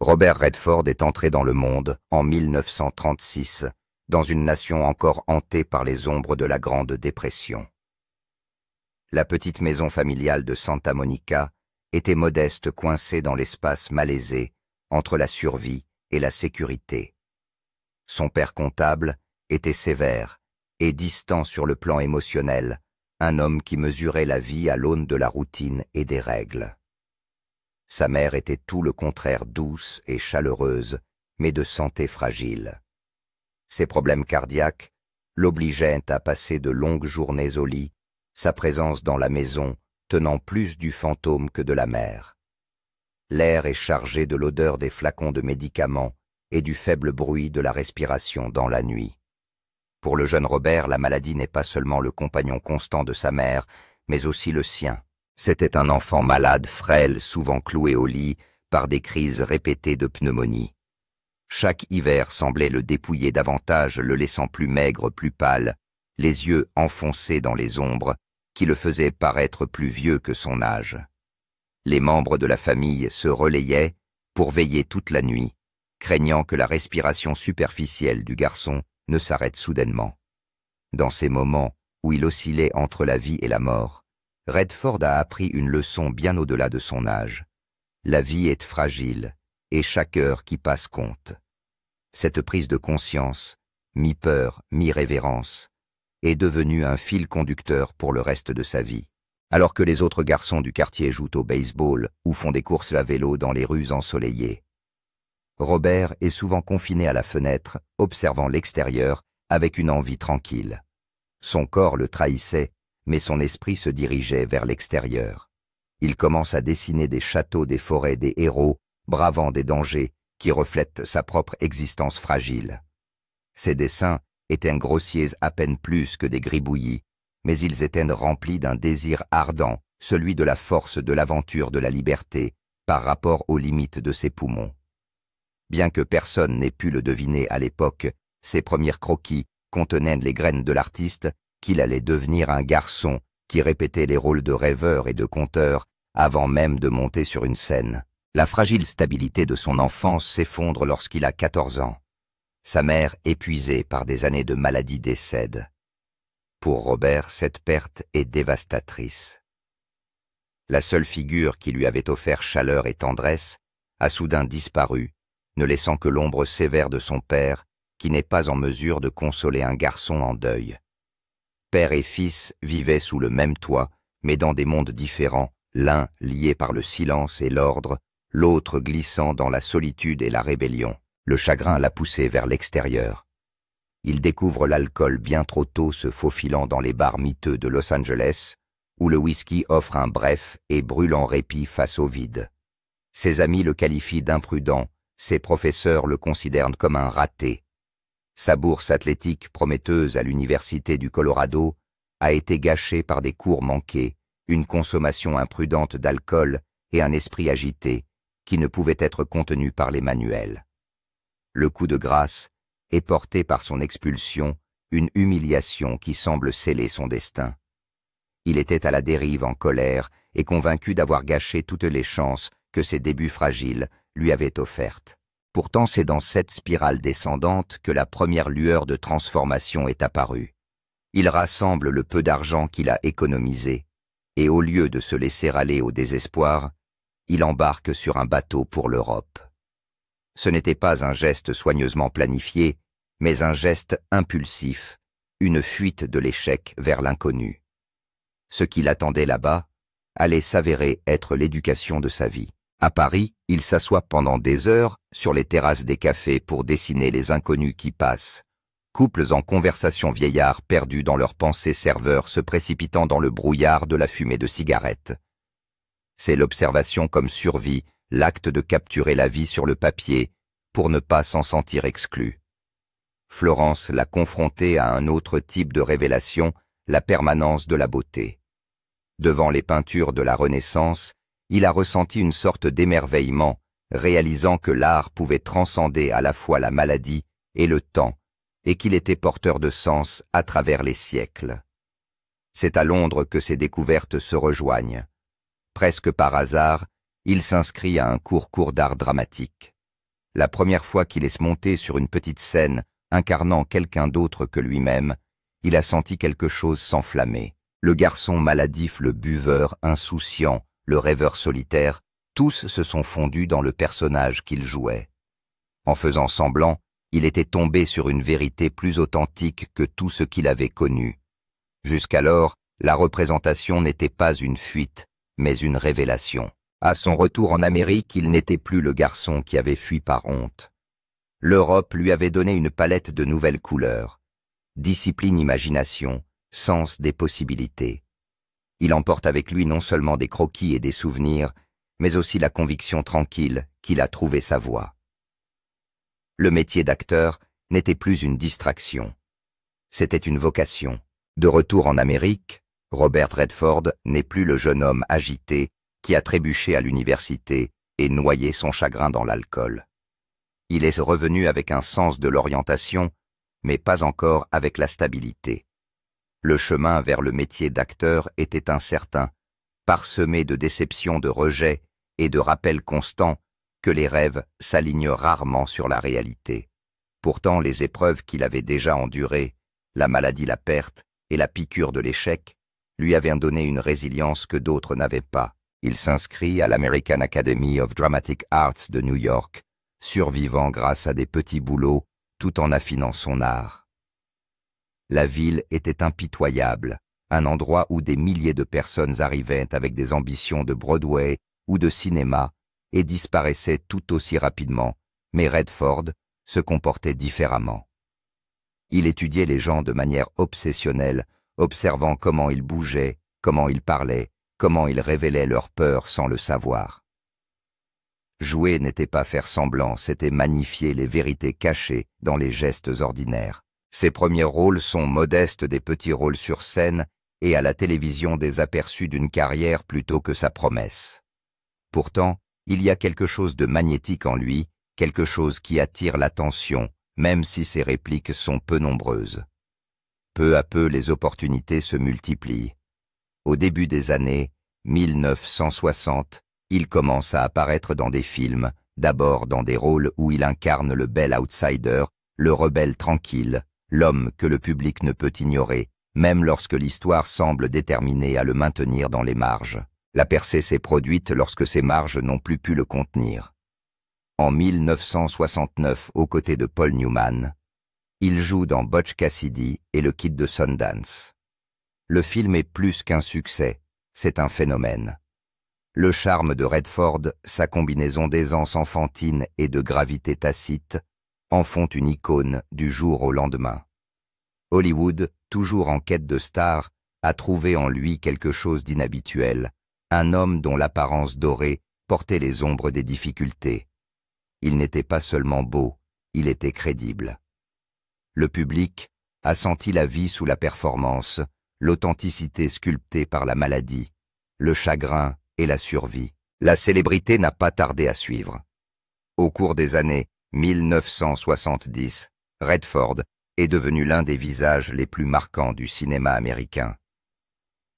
Robert Redford est entré dans le monde en 1936, dans une nation encore hantée par les ombres de la Grande Dépression. La petite maison familiale de Santa Monica était modeste, coincée dans l'espace malaisé entre la survie et la sécurité. Son père comptable était sévère et distant sur le plan émotionnel, un homme qui mesurait la vie à l'aune de la routine et des règles. Sa mère était tout le contraire, douce et chaleureuse, mais de santé fragile. Ses problèmes cardiaques l'obligeaient à passer de longues journées au lit, sa présence dans la maison tenant plus du fantôme que de la mère. L'air est chargé de l'odeur des flacons de médicaments et du faible bruit de la respiration dans la nuit. Pour le jeune Robert, la maladie n'est pas seulement le compagnon constant de sa mère, mais aussi le sien. C'était un enfant malade, frêle, souvent cloué au lit par des crises répétées de pneumonie. Chaque hiver semblait le dépouiller davantage, le laissant plus maigre, plus pâle, les yeux enfoncés dans les ombres, qui le faisaient paraître plus vieux que son âge. Les membres de la famille se relayaient pour veiller toute la nuit, craignant que la respiration superficielle du garçon ne s'arrête soudainement. Dans ces moments où il oscillait entre la vie et la mort, Redford a appris une leçon bien au-delà de son âge. La vie est fragile, et chaque heure qui passe compte. Cette prise de conscience, mi-peur, mi-révérence, est devenue un fil conducteur pour le reste de sa vie. Alors que les autres garçons du quartier jouent au baseball ou font des courses à vélo dans les rues ensoleillées, Robert est souvent confiné à la fenêtre, observant l'extérieur avec une envie tranquille. Son corps le trahissait, mais son esprit se dirigeait vers l'extérieur. Il commence à dessiner des châteaux, des forêts, des héros, bravant des dangers qui reflètent sa propre existence fragile. Ces dessins étaient grossiers à peine plus que des gribouillis, mais ils étaient remplis d'un désir ardent, celui de la force, de l'aventure, de la liberté, par rapport aux limites de ses poumons. Bien que personne n'ait pu le deviner à l'époque, ses premiers croquis contenaient les graines de l'artiste qu'il allait devenir un garçon qui répétait les rôles de rêveur et de conteur avant même de monter sur une scène. La fragile stabilité de son enfance s'effondre lorsqu'il a 14 ans. Sa mère, épuisée par des années de maladie, décède. Pour Robert, cette perte est dévastatrice. La seule figure qui lui avait offert chaleur et tendresse a soudain disparu, ne laissant que l'ombre sévère de son père, qui n'est pas en mesure de consoler un garçon en deuil. Père et fils vivaient sous le même toit, mais dans des mondes différents, l'un lié par le silence et l'ordre, l'autre glissant dans la solitude et la rébellion. Le chagrin l'a poussé vers l'extérieur. Il découvre l'alcool bien trop tôt, se faufilant dans les bars miteux de Los Angeles, où le whisky offre un bref et brûlant répit face au vide. Ses amis le qualifient d'imprudent, ses professeurs le considèrent comme un raté. Sa bourse athlétique prometteuse à l'université du Colorado a été gâchée par des cours manqués, une consommation imprudente d'alcool et un esprit agité qui ne pouvait être contenu par les manuels. Le coup de grâce est porté par son expulsion, une humiliation qui semble sceller son destin. Il était à la dérive, en colère et convaincu d'avoir gâché toutes les chances que ses débuts fragiles lui avaient offertes. Pourtant, c'est dans cette spirale descendante que la première lueur de transformation est apparue. Il rassemble le peu d'argent qu'il a économisé, et au lieu de se laisser aller au désespoir, il embarque sur un bateau pour l'Europe. Ce n'était pas un geste soigneusement planifié, mais un geste impulsif, une fuite de l'échec vers l'inconnu. Ce qui l'attendait là-bas allait s'avérer être l'éducation de sa vie. À Paris, il s'assoit pendant des heures sur les terrasses des cafés pour dessiner les inconnus qui passent, couples en conversation vieillards perdus dans leurs pensées, serveurs se précipitant dans le brouillard de la fumée de cigarettes. C'est l'observation comme survie, l'acte de capturer la vie sur le papier pour ne pas s'en sentir exclu. Florence l'a confronté à un autre type de révélation, la permanence de la beauté. Devant les peintures de la Renaissance, il a ressenti une sorte d'émerveillement, réalisant que l'art pouvait transcender à la fois la maladie et le temps, et qu'il était porteur de sens à travers les siècles. C'est à Londres que ces découvertes se rejoignent. Presque par hasard, il s'inscrit à un cours d'art dramatique. La première fois qu'il est monté sur une petite scène incarnant quelqu'un d'autre que lui-même, il a senti quelque chose s'enflammer. Le garçon maladif, le buveur, insouciant, le rêveur solitaire, tous se sont fondus dans le personnage qu'il jouait. En faisant semblant, il était tombé sur une vérité plus authentique que tout ce qu'il avait connu. Jusqu'alors, la représentation n'était pas une fuite, mais une révélation. À son retour en Amérique, il n'était plus le garçon qui avait fui par honte. L'Europe lui avait donné une palette de nouvelles couleurs. Discipline, imagination, sens des possibilités. Il emporte avec lui non seulement des croquis et des souvenirs, mais aussi la conviction tranquille qu'il a trouvé sa voie. Le métier d'acteur n'était plus une distraction. C'était une vocation. De retour en Amérique, Robert Redford n'est plus le jeune homme agité qui a trébuché à l'université et noyé son chagrin dans l'alcool. Il est revenu avec un sens de l'orientation, mais pas encore avec la stabilité. Le chemin vers le métier d'acteur était incertain, parsemé de déceptions, de rejets et de rappels constants que les rêves s'alignent rarement sur la réalité. Pourtant, les épreuves qu'il avait déjà endurées, la maladie, la perte et la piqûre de l'échec, lui avaient donné une résilience que d'autres n'avaient pas. Il s'inscrit à l'American Academy of Dramatic Arts de New York, survivant grâce à des petits boulots tout en affinant son art. La ville était impitoyable, un endroit où des milliers de personnes arrivaient avec des ambitions de Broadway ou de cinéma et disparaissaient tout aussi rapidement, mais Redford se comportait différemment. Il étudiait les gens de manière obsessionnelle, observant comment ils bougeaient, comment ils parlaient, comment ils révélaient leur peur sans le savoir. Jouer n'était pas faire semblant, c'était magnifier les vérités cachées dans les gestes ordinaires. Ses premiers rôles sont modestes, des petits rôles sur scène et à la télévision des aperçus d'une carrière plutôt que sa promesse. Pourtant, il y a quelque chose de magnétique en lui, quelque chose qui attire l'attention, même si ses répliques sont peu nombreuses. Peu à peu, les opportunités se multiplient. Au début des années 1960, il commence à apparaître dans des films, d'abord dans des rôles où il incarne le bel outsider, le rebelle tranquille, l'homme que le public ne peut ignorer, même lorsque l'histoire semble déterminée à le maintenir dans les marges. La percée s'est produite lorsque ces marges n'ont plus pu le contenir. En 1969, aux côtés de Paul Newman, il joue dans Butch Cassidy et le Kid de Sundance. Le film est plus qu'un succès, c'est un phénomène. Le charme de Redford, sa combinaison d'aisance enfantine et de gravité tacite, en font une icône du jour au lendemain. Hollywood, toujours en quête de stars, a trouvé en lui quelque chose d'inhabituel, un homme dont l'apparence dorée portait les ombres des difficultés. Il n'était pas seulement beau, il était crédible. Le public a senti la vie sous la performance, l'authenticité sculptée par la maladie, le chagrin et la survie. La célébrité n'a pas tardé à suivre. Au cours des années 1970, Redford est devenu l'un des visages les plus marquants du cinéma américain.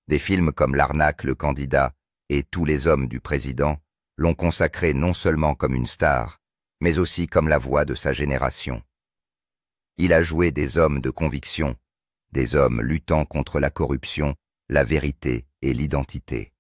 Des films comme L'Arnaque, Le Candidat et Tous les hommes du président l'ont consacré non seulement comme une star, mais aussi comme la voix de sa génération. Il a joué des hommes de conviction, des hommes luttant contre la corruption, la vérité et l'identité.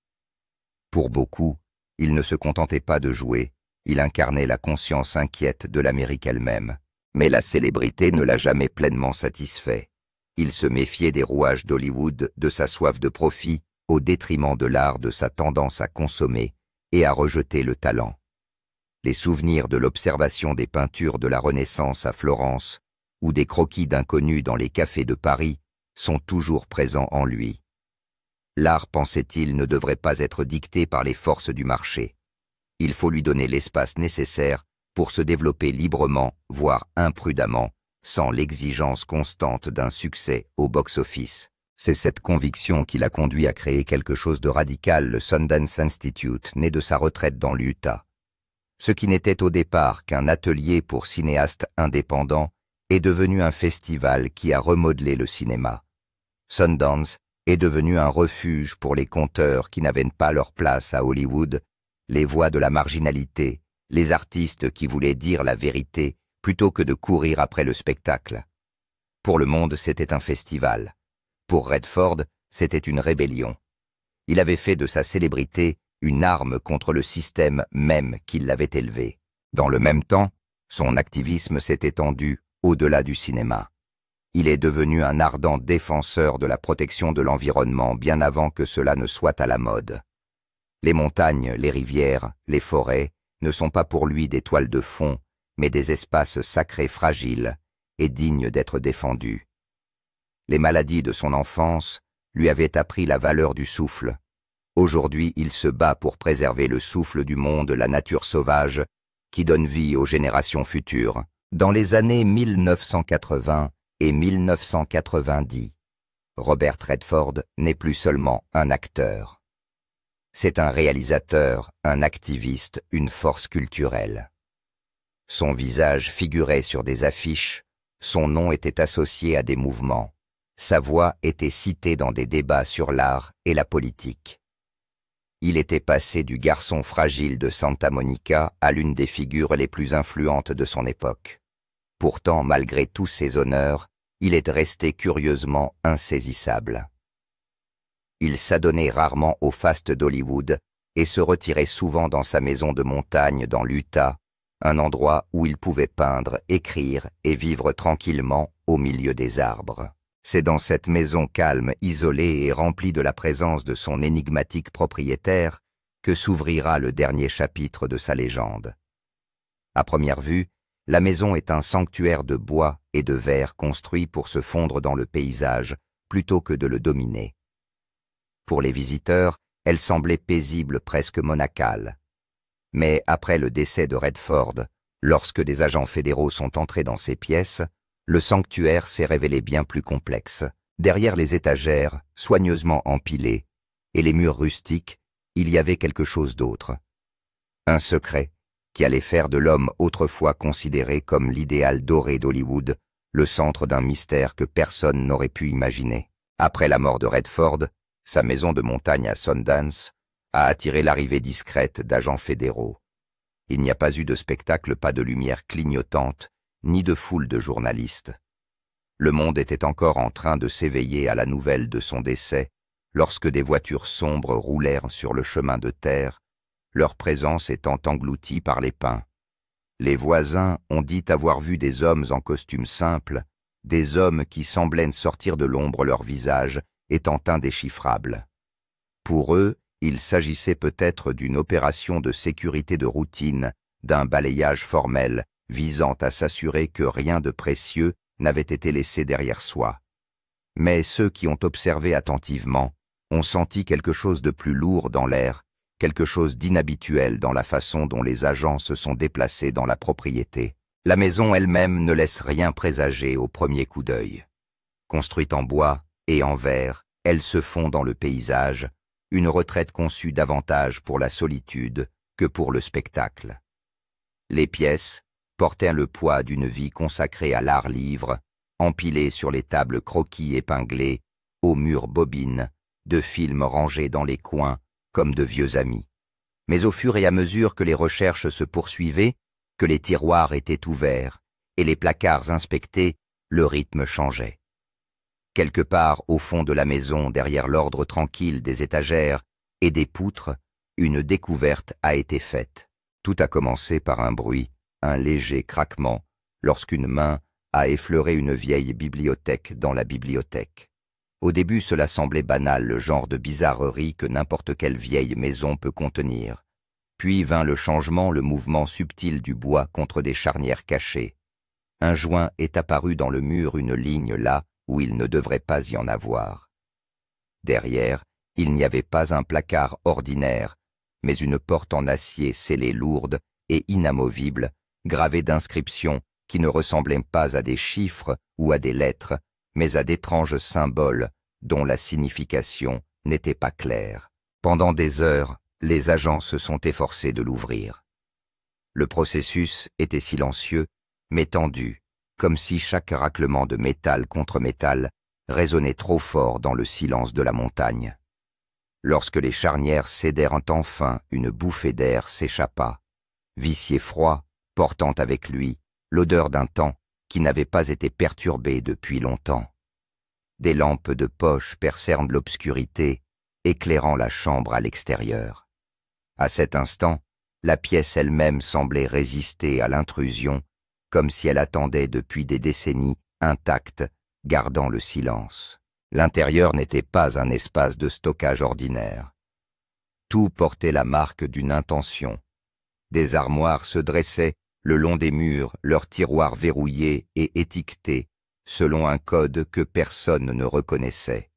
Pour beaucoup, il ne se contentait pas de jouer, il incarnait la conscience inquiète de l'Amérique elle-même. Mais la célébrité ne l'a jamais pleinement satisfait. Il se méfiait des rouages d'Hollywood, de sa soif de profit, au détriment de l'art, de sa tendance à consommer et à rejeter le talent. Les souvenirs de l'observation des peintures de la Renaissance à Florence ou des croquis d'inconnus dans les cafés de Paris sont toujours présents en lui. L'art, pensait-il, ne devrait pas être dicté par les forces du marché. Il faut lui donner l'espace nécessaire pour se développer librement, voire imprudemment, sans l'exigence constante d'un succès au box-office. C'est cette conviction qui l'a conduit à créer quelque chose de radical, le Sundance Institute, né de sa retraite dans l'Utah. Ce qui n'était au départ qu'un atelier pour cinéastes indépendants est devenu un festival qui a remodelé le cinéma. Sundance est devenu un refuge pour les conteurs qui n'avaient pas leur place à Hollywood, les voix de la marginalité, les artistes qui voulaient dire la vérité plutôt que de courir après le spectacle. Pour le monde, c'était un festival. Pour Redford, c'était une rébellion. Il avait fait de sa célébrité une arme contre le système même qui l'avait élevé. Dans le même temps, son activisme s'est étendu au-delà du cinéma. Il est devenu un ardent défenseur de la protection de l'environnement bien avant que cela ne soit à la mode. Les montagnes, les rivières, les forêts ne sont pas pour lui des toiles de fond, mais des espaces sacrés fragiles et dignes d'être défendus. Les maladies de son enfance lui avaient appris la valeur du souffle. Aujourd'hui, il se bat pour préserver le souffle du monde, la nature sauvage, qui donne vie aux générations futures. Dans les années 1980 et 1990, Robert Redford n'est plus seulement un acteur. C'est un réalisateur, un activiste, une force culturelle. Son visage figurait sur des affiches, son nom était associé à des mouvements, sa voix était citée dans des débats sur l'art et la politique. Il était passé du garçon fragile de Santa Monica à l'une des figures les plus influentes de son époque. Pourtant, malgré tous ses honneurs, il est resté curieusement insaisissable. Il s'adonnait rarement aux fastes d'Hollywood et se retirait souvent dans sa maison de montagne dans l'Utah, un endroit où il pouvait peindre, écrire et vivre tranquillement au milieu des arbres. C'est dans cette maison calme, isolée et remplie de la présence de son énigmatique propriétaire que s'ouvrira le dernier chapitre de sa légende. À première vue, la maison est un sanctuaire de bois et de verre construit pour se fondre dans le paysage plutôt que de le dominer. Pour les visiteurs, elle semblait paisible, presque monacale. Mais après le décès de Redford, lorsque des agents fédéraux sont entrés dans ces pièces, le sanctuaire s'est révélé bien plus complexe. Derrière les étagères, soigneusement empilées, et les murs rustiques, il y avait quelque chose d'autre. Un secret qui allait faire de l'homme autrefois considéré comme l'idéal doré d'Hollywood, le centre d'un mystère que personne n'aurait pu imaginer. Après la mort de Redford, sa maison de montagne à Sundance a attiré l'arrivée discrète d'agents fédéraux. Il n'y a pas eu de spectacle, pas de lumière clignotante, ni de foule de journalistes. Le monde était encore en train de s'éveiller à la nouvelle de son décès lorsque des voitures sombres roulèrent sur le chemin de terre, leur présence étant engloutie par les pins. Les voisins ont dit avoir vu des hommes en costume simple, des hommes qui semblaient sortir de l'ombre, leur visage étant indéchiffrable. Pour eux, il s'agissait peut-être d'une opération de sécurité de routine, d'un balayage formel, visant à s'assurer que rien de précieux n'avait été laissé derrière soi. Mais ceux qui ont observé attentivement ont senti quelque chose de plus lourd dans l'air, quelque chose d'inhabituel dans la façon dont les agents se sont déplacés dans la propriété. La maison elle-même ne laisse rien présager au premier coup d'œil. Construite en bois et en verre, elle se fond dans le paysage, une retraite conçue davantage pour la solitude que pour le spectacle. Les pièces portaient le poids d'une vie consacrée à l'art-livre, empilées sur les tables croquis épinglés, aux murs bobines, de films rangés dans les coins comme de vieux amis. Mais au fur et à mesure que les recherches se poursuivaient, que les tiroirs étaient ouverts et les placards inspectés, le rythme changeait. Quelque part au fond de la maison, derrière l'ordre tranquille des étagères et des poutres, une découverte a été faite. Tout a commencé par un bruit, un léger craquement, lorsqu'une main a effleuré une vieille bibliothèque dans la bibliothèque. Au début, cela semblait banal, le genre de bizarrerie que n'importe quelle vieille maison peut contenir. Puis vint le changement, le mouvement subtil du bois contre des charnières cachées. Un joint est apparu dans le mur, une ligne là où il ne devrait pas y en avoir. Derrière, il n'y avait pas un placard ordinaire, mais une porte en acier scellée lourde et inamovible, gravée d'inscriptions qui ne ressemblaient pas à des chiffres ou à des lettres, mais à d'étranges symboles dont la signification n'était pas claire. Pendant des heures, les agents se sont efforcés de l'ouvrir. Le processus était silencieux, mais tendu, comme si chaque raclement de métal contre métal résonnait trop fort dans le silence de la montagne. Lorsque les charnières cédèrent enfin, une bouffée d'air s'échappa. vicié froid, portant avec lui l'odeur d'un temps qui n'avait pas été perturbé depuis longtemps. Des lampes de poche percèrent l'obscurité, éclairant la chambre à l'extérieur. À cet instant, la pièce elle-même semblait résister à l'intrusion, comme si elle attendait depuis des décennies, intacte, gardant le silence. L'intérieur n'était pas un espace de stockage ordinaire. Tout portait la marque d'une intention. Des armoires se dressaient le long des murs, leurs tiroirs verrouillés et étiquetés, selon un code que personne ne reconnaissait.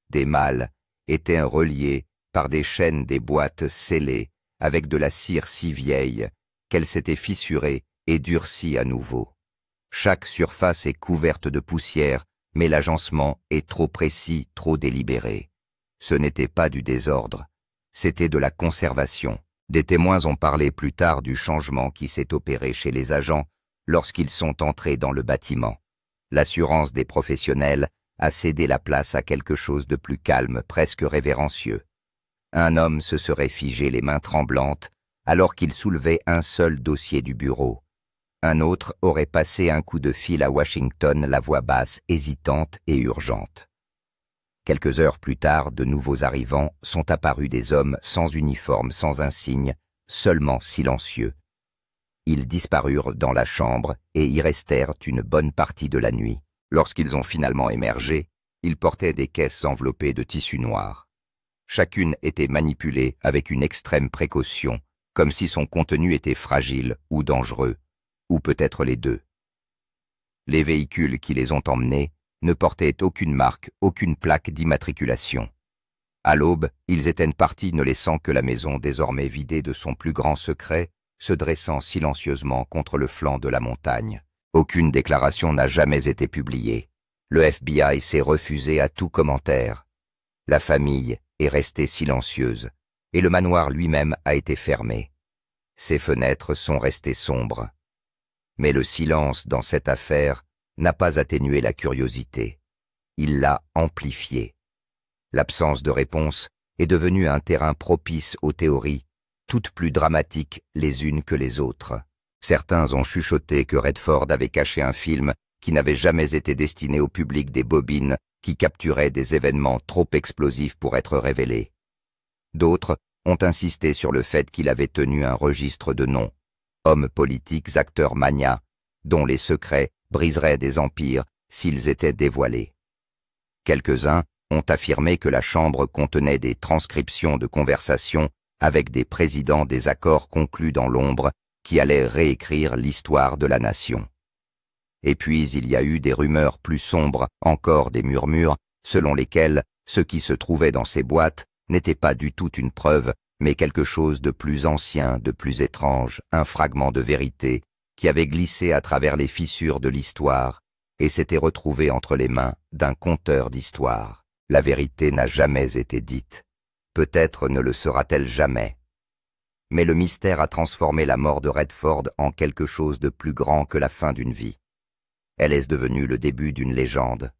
Des malles étaient reliés par des chaînes des boîtes scellées, avec de la cire si vieille qu'elle s'était fissurée et durcie à nouveau. Chaque surface est couverte de poussière, mais l'agencement est trop précis, trop délibéré. Ce n'était pas du désordre, c'était de la conservation. Des témoins ont parlé plus tard du changement qui s'est opéré chez les agents lorsqu'ils sont entrés dans le bâtiment. L'assurance des professionnels a cédé la place à quelque chose de plus calme, presque révérencieux. Un homme se serait figé les mains tremblantes alors qu'il soulevait un seul dossier du bureau. Un autre aurait passé un coup de fil à Washington, la voix basse, hésitante et urgente. Quelques heures plus tard, de nouveaux arrivants sont apparus, des hommes sans uniforme, sans insigne, seulement silencieux. Ils disparurent dans la chambre et y restèrent une bonne partie de la nuit. Lorsqu'ils ont finalement émergé, ils portaient des caisses enveloppées de tissu noir. Chacune était manipulée avec une extrême précaution, comme si son contenu était fragile ou dangereux, ou peut-être les deux. Les véhicules qui les ont emmenés ne portaient aucune marque, aucune plaque d'immatriculation. À l'aube, ils étaient partis, ne laissant que la maison désormais vidée de son plus grand secret, se dressant silencieusement contre le flanc de la montagne. Aucune déclaration n'a jamais été publiée. Le FBI s'est refusé à tout commentaire. La famille est restée silencieuse, et le manoir lui-même a été fermé. Ses fenêtres sont restées sombres. Mais le silence dans cette affaire n'a pas atténué la curiosité. Il l'a amplifiée. L'absence de réponse est devenue un terrain propice aux théories, toutes plus dramatiques les unes que les autres. Certains ont chuchoté que Redford avait caché un film qui n'avait jamais été destiné au public, des bobines qui capturaient des événements trop explosifs pour être révélés. D'autres ont insisté sur le fait qu'il avait tenu un registre de noms, hommes politiques, acteurs magnats, dont les secrets briseraient des empires s'ils étaient dévoilés. Quelques-uns ont affirmé que la chambre contenait des transcriptions de conversations avec des présidents des accords conclus dans l'ombre qui allaient réécrire l'histoire de la nation. Et puis il y a eu des rumeurs plus sombres, encore des murmures, selon lesquels ce qui se trouvait dans ces boîtes n'était pas du tout une preuve, mais quelque chose de plus ancien, de plus étrange, un fragment de vérité qui avait glissé à travers les fissures de l'histoire et s'était retrouvé entre les mains d'un conteur d'histoire. La vérité n'a jamais été dite. Peut-être ne le sera-t-elle jamais. Mais le mystère a transformé la mort de Redford en quelque chose de plus grand que la fin d'une vie. Elle est devenue le début d'une légende.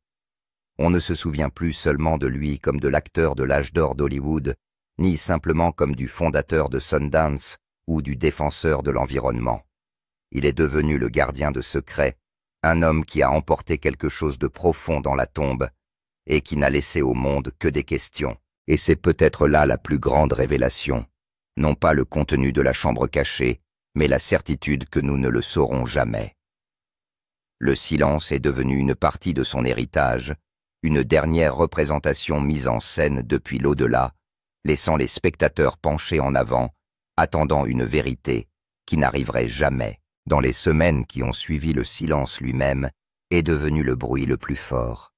On ne se souvient plus seulement de lui comme de l'acteur de l'âge d'or d'Hollywood, ni simplement comme du fondateur de Sundance ou du défenseur de l'environnement. Il est devenu le gardien de secrets, un homme qui a emporté quelque chose de profond dans la tombe et qui n'a laissé au monde que des questions. Et c'est peut-être là la plus grande révélation, non pas le contenu de la chambre cachée, mais la certitude que nous ne le saurons jamais. Le silence est devenu une partie de son héritage, une dernière représentation mise en scène depuis l'au-delà, laissant les spectateurs penchés en avant, attendant une vérité qui n'arriverait jamais. Dans les semaines qui ont suivi, le silence lui-même est devenu le bruit le plus fort.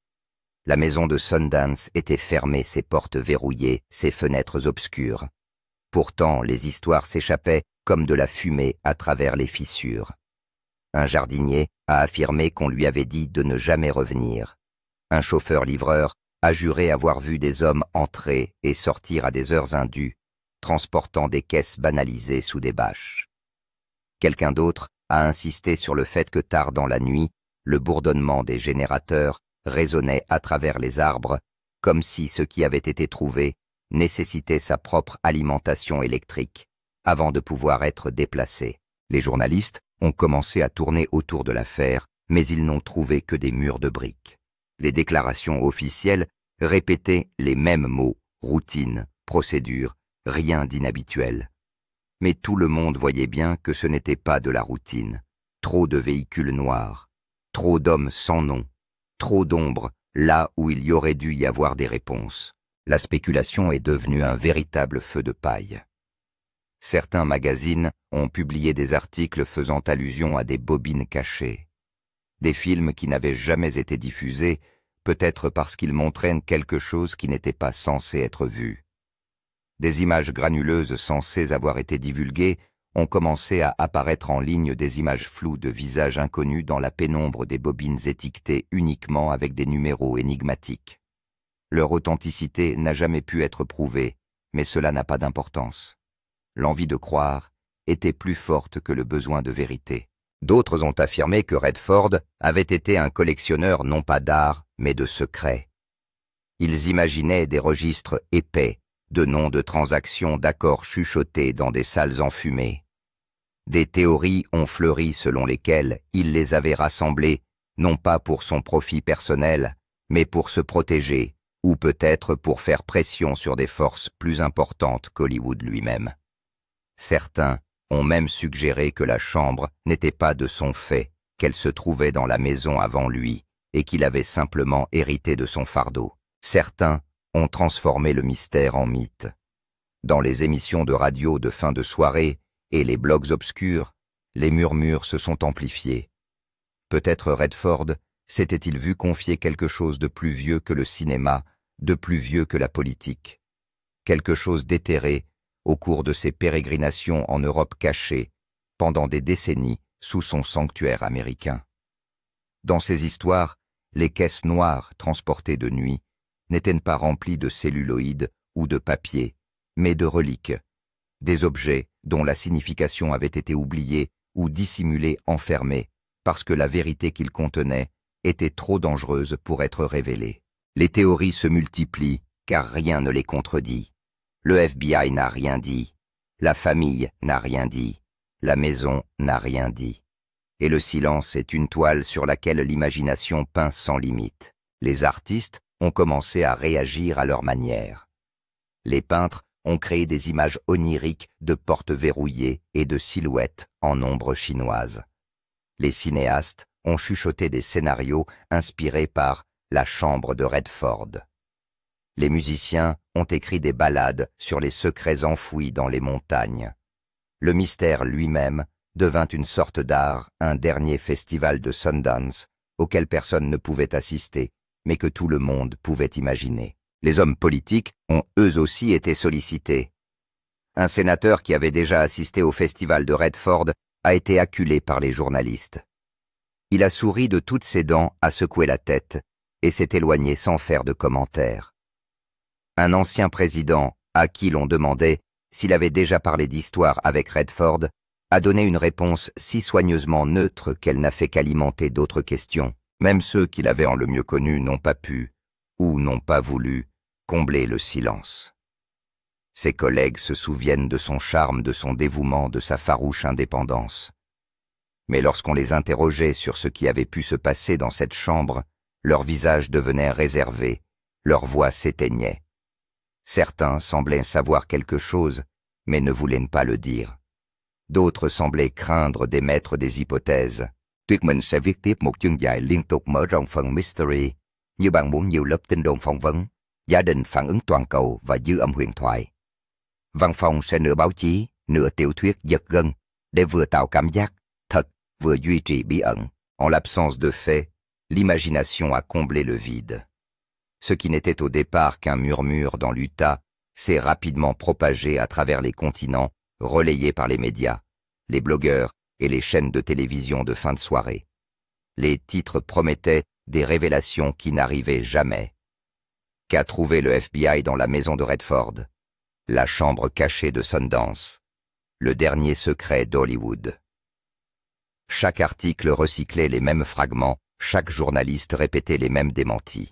La maison de Sundance était fermée, ses portes verrouillées, ses fenêtres obscures. Pourtant, les histoires s'échappaient comme de la fumée à travers les fissures. Un jardinier a affirmé qu'on lui avait dit de ne jamais revenir. Un chauffeur-livreur a juré avoir vu des hommes entrer et sortir à des heures indues, transportant des caisses banalisées sous des bâches. Quelqu'un d'autre a insisté sur le fait que tard dans la nuit, le bourdonnement des générateurs résonnait à travers les arbres, comme si ce qui avait été trouvé nécessitait sa propre alimentation électrique, avant de pouvoir être déplacés. Les journalistes ont commencé à tourner autour de l'affaire, mais ils n'ont trouvé que des murs de briques. Les déclarations officielles répétaient les mêmes mots, routine, procédure, rien d'inhabituel. Mais tout le monde voyait bien que ce n'était pas de la routine. Trop de véhicules noirs, trop d'hommes sans nom, trop d'ombres là où il y aurait dû y avoir des réponses. La spéculation est devenue un véritable feu de paille. Certains magazines ont publié des articles faisant allusion à des bobines cachées. Des films qui n'avaient jamais été diffusés, peut-être parce qu'ils montraient quelque chose qui n'était pas censé être vu. Des images granuleuses censées avoir été divulguées ont commencé à apparaître en ligne, des images floues de visages inconnus dans la pénombre des bobines étiquetées uniquement avec des numéros énigmatiques. Leur authenticité n'a jamais pu être prouvée, mais cela n'a pas d'importance. L'envie de croire était plus forte que le besoin de vérité. D'autres ont affirmé que Redford avait été un collectionneur non pas d'art, mais de secrets. Ils imaginaient des registres épais, de noms de transactions, d'accords chuchotés dans des salles enfumées. Des théories ont fleuri selon lesquelles il les avait rassemblés, non pas pour son profit personnel, mais pour se protéger, ou peut-être pour faire pression sur des forces plus importantes qu'Hollywood lui-même. Certains ont même suggéré que la chambre n'était pas de son fait, qu'elle se trouvait dans la maison avant lui, et qu'il avait simplement hérité de son fardeau. Certains ont transformé le mystère en mythe. Dans les émissions de radio de fin de soirée et les blogs obscurs, les murmures se sont amplifiés. Peut-être Redford s'était-il vu confier quelque chose de plus vieux que le cinéma, de plus vieux que la politique. Quelque chose d'éthéré au cours de ses pérégrinations en Europe cachée, pendant des décennies sous son sanctuaire américain. Dans ces histoires, les caisses noires transportées de nuit n'étaient pas remplies de celluloïdes ou de papier, mais de reliques, des objets dont la signification avait été oubliée ou dissimulée, enfermée, parce que la vérité qu'ils contenaient était trop dangereuse pour être révélée. Les théories se multiplient, car rien ne les contredit. Le FBI n'a rien dit, la famille n'a rien dit, la maison n'a rien dit. Et le silence est une toile sur laquelle l'imagination peint sans limite. Les artistes ont commencé à réagir à leur manière. Les peintres ont créé des images oniriques de portes verrouillées et de silhouettes en ombre chinoise. Les cinéastes ont chuchoté des scénarios inspirés par La chambre de Redford. Les musiciens ont écrit des ballades sur les secrets enfouis dans les montagnes. Le mystère lui-même devint une sorte d'art, un dernier festival de Sundance auquel personne ne pouvait assister, mais que tout le monde pouvait imaginer. Les hommes politiques ont eux aussi été sollicités. Un sénateur qui avait déjà assisté au festival de Redford a été acculé par les journalistes. Il a souri de toutes ses dents, a secoué la tête et s'est éloigné sans faire de commentaires. Un ancien président, à qui l'on demandait s'il avait déjà parlé d'histoire avec Redford, a donné une réponse si soigneusement neutre qu'elle n'a fait qu'alimenter d'autres questions. Même ceux qui l'avaient en le mieux connu n'ont pas pu, ou n'ont pas voulu, combler le silence. Ses collègues se souviennent de son charme, de son dévouement, de sa farouche indépendance. Mais lorsqu'on les interrogeait sur ce qui avait pu se passer dans cette chambre, leurs visages devenaient réservés, leurs voix s'éteignaient. Certains semblaient savoir quelque chose, mais ne voulaient pas le dire. D'autres semblaient craindre d'émettre des hypothèses. Tuyệt mình sẽ viết tiếp một chương dài liên tục mở rộng phần mystery. Như bạn muốn nhiều lớp tin đồn phỏng vấn, gia đình phản ứng toàn cầu và dư âm huyền thoại. Văn phòng sẽ nửa báo chí, nửa tiểu thuyết giật gân, để vừa tạo cảm giác thật, vừa duy trì bí ẩn. En l'absence de faits, l'imagination a comblé le vide. Ce qui n'était au départ qu'un murmure dans l'Utah s'est rapidement propagé à travers les continents, relayé par les médias, les blogueurs et les chaînes de télévision de fin de soirée. Les titres promettaient des révélations qui n'arrivaient jamais. Qu'a trouvé le FBI dans la maison de Redford? La chambre cachée de Sundance. Le dernier secret d'Hollywood. Chaque article recyclait les mêmes fragments, chaque journaliste répétait les mêmes démentis.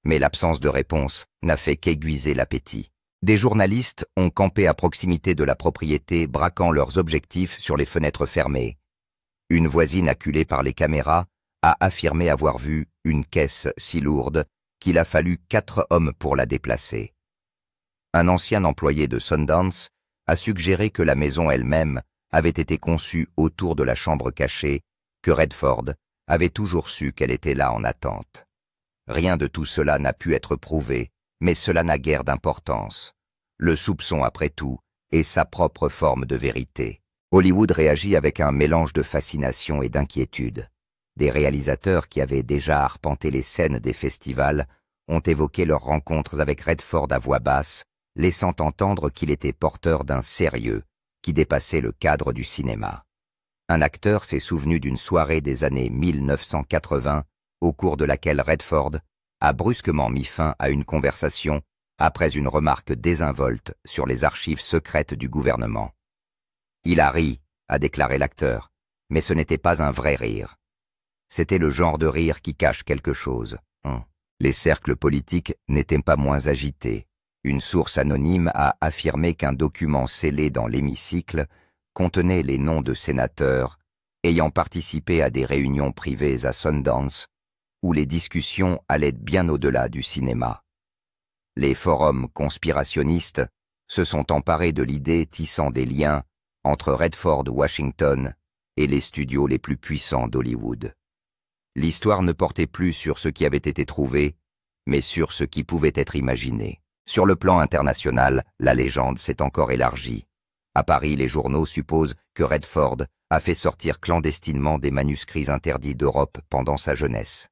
Mais l'absence de réponse n'a fait qu'aiguiser l'appétit. Des journalistes ont campé à proximité de la propriété, braquant leurs objectifs sur les fenêtres fermées. Une voisine acculée par les caméras a affirmé avoir vu une caisse si lourde qu'il a fallu 4 hommes pour la déplacer. Un ancien employé de Sundance a suggéré que la maison elle-même avait été conçue autour de la chambre cachée, que Redford avait toujours su qu'elle était là en attente. Rien de tout cela n'a pu être prouvé, mais cela n'a guère d'importance. Le soupçon, après tout, est sa propre forme de vérité. Hollywood réagit avec un mélange de fascination et d'inquiétude. Des réalisateurs qui avaient déjà arpenté les scènes des festivals ont évoqué leurs rencontres avec Redford à voix basse, laissant entendre qu'il était porteur d'un sérieux qui dépassait le cadre du cinéma. Un acteur s'est souvenu d'une soirée des années 1980 au cours de laquelle Redford a brusquement mis fin à une conversation après une remarque désinvolte sur les archives secrètes du gouvernement. « Il a ri », a déclaré l'acteur, mais ce n'était pas un vrai rire. C'était le genre de rire qui cache quelque chose. Les cercles politiques n'étaient pas moins agités. Une source anonyme a affirmé qu'un document scellé dans l'hémicycle contenait les noms de sénateurs ayant participé à des réunions privées à Sundance où les discussions allaient bien au-delà du cinéma. Les forums conspirationnistes se sont emparés de l'idée tissant des liens entre Redford, Washington et les studios les plus puissants d'Hollywood. L'histoire ne portait plus sur ce qui avait été trouvé, mais sur ce qui pouvait être imaginé. Sur le plan international, la légende s'est encore élargie. À Paris, les journaux supposent que Redford a fait sortir clandestinement des manuscrits interdits d'Europe pendant sa jeunesse.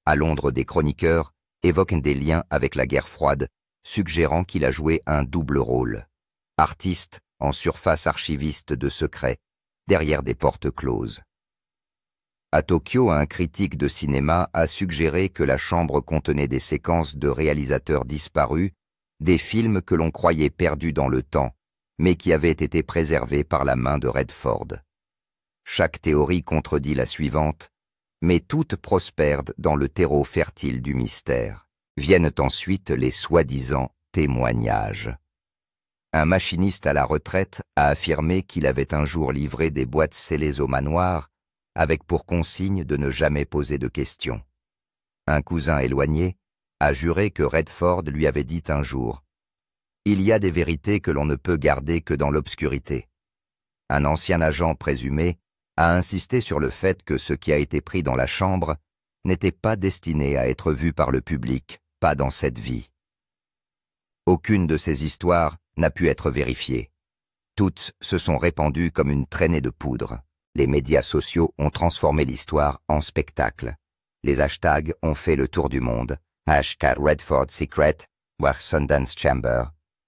À Londres, des chroniqueurs évoquent des liens avec la guerre froide, suggérant qu'il a joué un double rôle. Artiste en surface archiviste de secrets, derrière des portes closes. À Tokyo, un critique de cinéma a suggéré que la chambre contenait des séquences de réalisateurs disparus, des films que l'on croyait perdus dans le temps, mais qui avaient été préservés par la main de Redford. Chaque théorie contredit la suivante, mais toutes prospèrent dans le terreau fertile du mystère. Viennent ensuite les soi-disant témoignages. Un machiniste à la retraite a affirmé qu'il avait un jour livré des boîtes scellées au manoir, avec pour consigne de ne jamais poser de questions. Un cousin éloigné a juré que Redford lui avait dit un jour « Il y a des vérités que l'on ne peut garder que dans l'obscurité ». Un ancien agent présumé a insisté sur le fait que ce qui a été pris dans la chambre n'était pas destiné à être vu par le public, pas dans cette vie. Aucune de ces histoires n'a pu être vérifiée. Toutes se sont répandues comme une traînée de poudre. Les médias sociaux ont transformé l'histoire en spectacle. Les hashtags ont fait le tour du monde. Hashtag Redford Secret, Wash Sundance Chamber,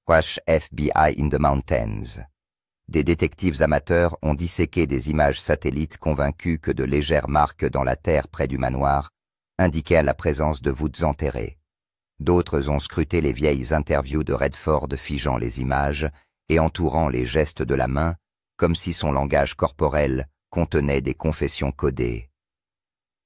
Wash FBI in the Mountains. Des détectives amateurs ont disséqué des images satellites convaincus que de légères marques dans la terre près du manoir indiquaient la présence de voûtes enterrées. D'autres ont scruté les vieilles interviews de Redford figeant les images et entourant les gestes de la main comme si son langage corporel contenait des confessions codées.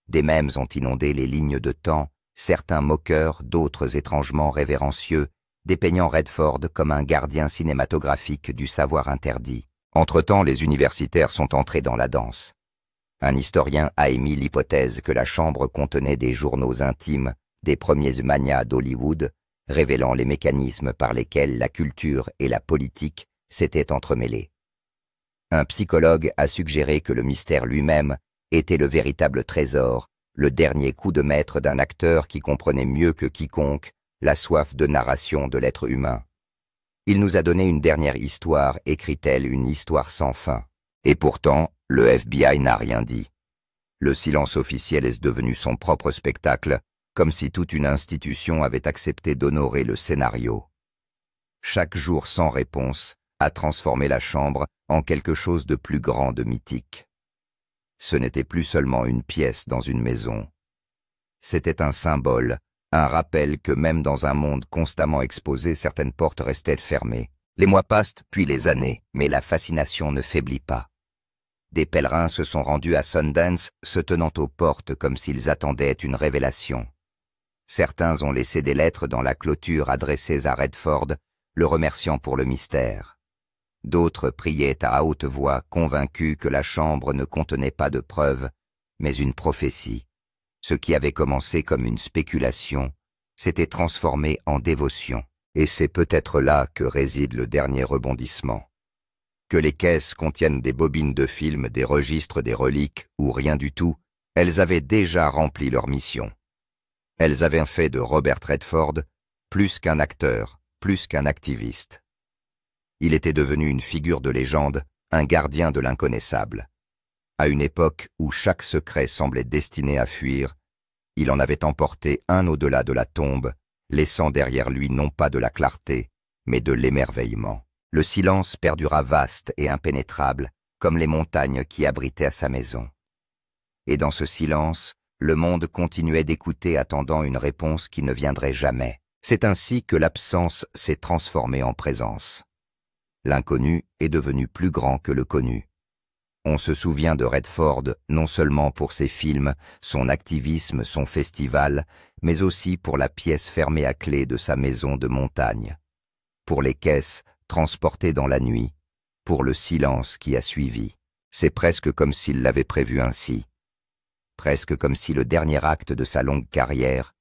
Des mèmes ont inondé les lignes de temps, certains moqueurs, d'autres étrangement révérencieux, dépeignant Redford comme un gardien cinématographique du savoir interdit. Entre-temps, les universitaires sont entrés dans la danse. Un historien a émis l'hypothèse que la chambre contenait des journaux intimes des premiers magnats d'Hollywood, révélant les mécanismes par lesquels la culture et la politique s'étaient entremêlés. Un psychologue a suggéré que le mystère lui-même était le véritable trésor, le dernier coup de maître d'un acteur qui comprenait mieux que quiconque la soif de narration de l'être humain. Il nous a donné une dernière histoire, écrit-elle, une histoire sans fin. Et pourtant, le FBI n'a rien dit. Le silence officiel est devenu son propre spectacle, comme si toute une institution avait accepté d'honorer le scénario. Chaque jour sans réponse a transformé la chambre en quelque chose de plus grand, de mythique. Ce n'était plus seulement une pièce dans une maison. C'était un symbole, un rappel que même dans un monde constamment exposé, certaines portes restaient fermées. Les mois passent, puis les années, mais la fascination ne faiblit pas. Des pèlerins se sont rendus à Sundance, se tenant aux portes comme s'ils attendaient une révélation. Certains ont laissé des lettres dans la clôture adressées à Redford, le remerciant pour le mystère. D'autres priaient à haute voix, convaincus que la chambre ne contenait pas de preuves, mais une prophétie. Ce qui avait commencé comme une spéculation s'était transformé en dévotion. Et c'est peut-être là que réside le dernier rebondissement. Que les caisses contiennent des bobines de films, des registres, des reliques, ou rien du tout, elles avaient déjà rempli leur mission. Elles avaient fait de Robert Redford plus qu'un acteur, plus qu'un activiste. Il était devenu une figure de légende, un gardien de l'inconnaissable. À une époque où chaque secret semblait destiné à fuir, il en avait emporté un au-delà de la tombe, laissant derrière lui non pas de la clarté, mais de l'émerveillement. Le silence perdura vaste et impénétrable, comme les montagnes qui abritaient à sa maison. Et dans ce silence, le monde continuait d'écouter attendant une réponse qui ne viendrait jamais. C'est ainsi que l'absence s'est transformée en présence. L'inconnu est devenu plus grand que le connu. On se souvient de Redford non seulement pour ses films, son activisme, son festival, mais aussi pour la pièce fermée à clé de sa maison de montagne, pour les caisses transportées dans la nuit, pour le silence qui a suivi. C'est presque comme s'il l'avait prévu ainsi. Presque comme si le dernier acte de sa longue carrière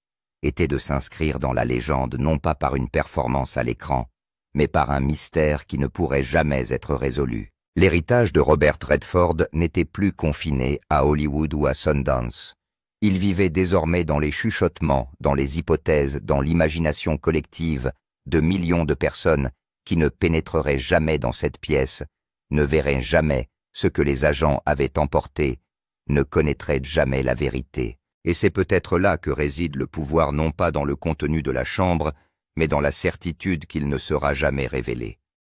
était de s'inscrire dans la légende non pas par une performance à l'écran, mais par un mystère qui ne pourrait jamais être résolu. L'héritage de Robert Redford n'était plus confiné à Hollywood ou à Sundance. Il vivait désormais dans les chuchotements, dans les hypothèses, dans l'imagination collective de millions de personnes qui ne pénétreraient jamais dans cette pièce, ne verraient jamais ce que les agents avaient emporté, ne connaîtraient jamais la vérité. Et c'est peut-être là que réside le pouvoir non pas dans le contenu de la chambre, mais dans la certitude qu'il ne sera jamais révélé.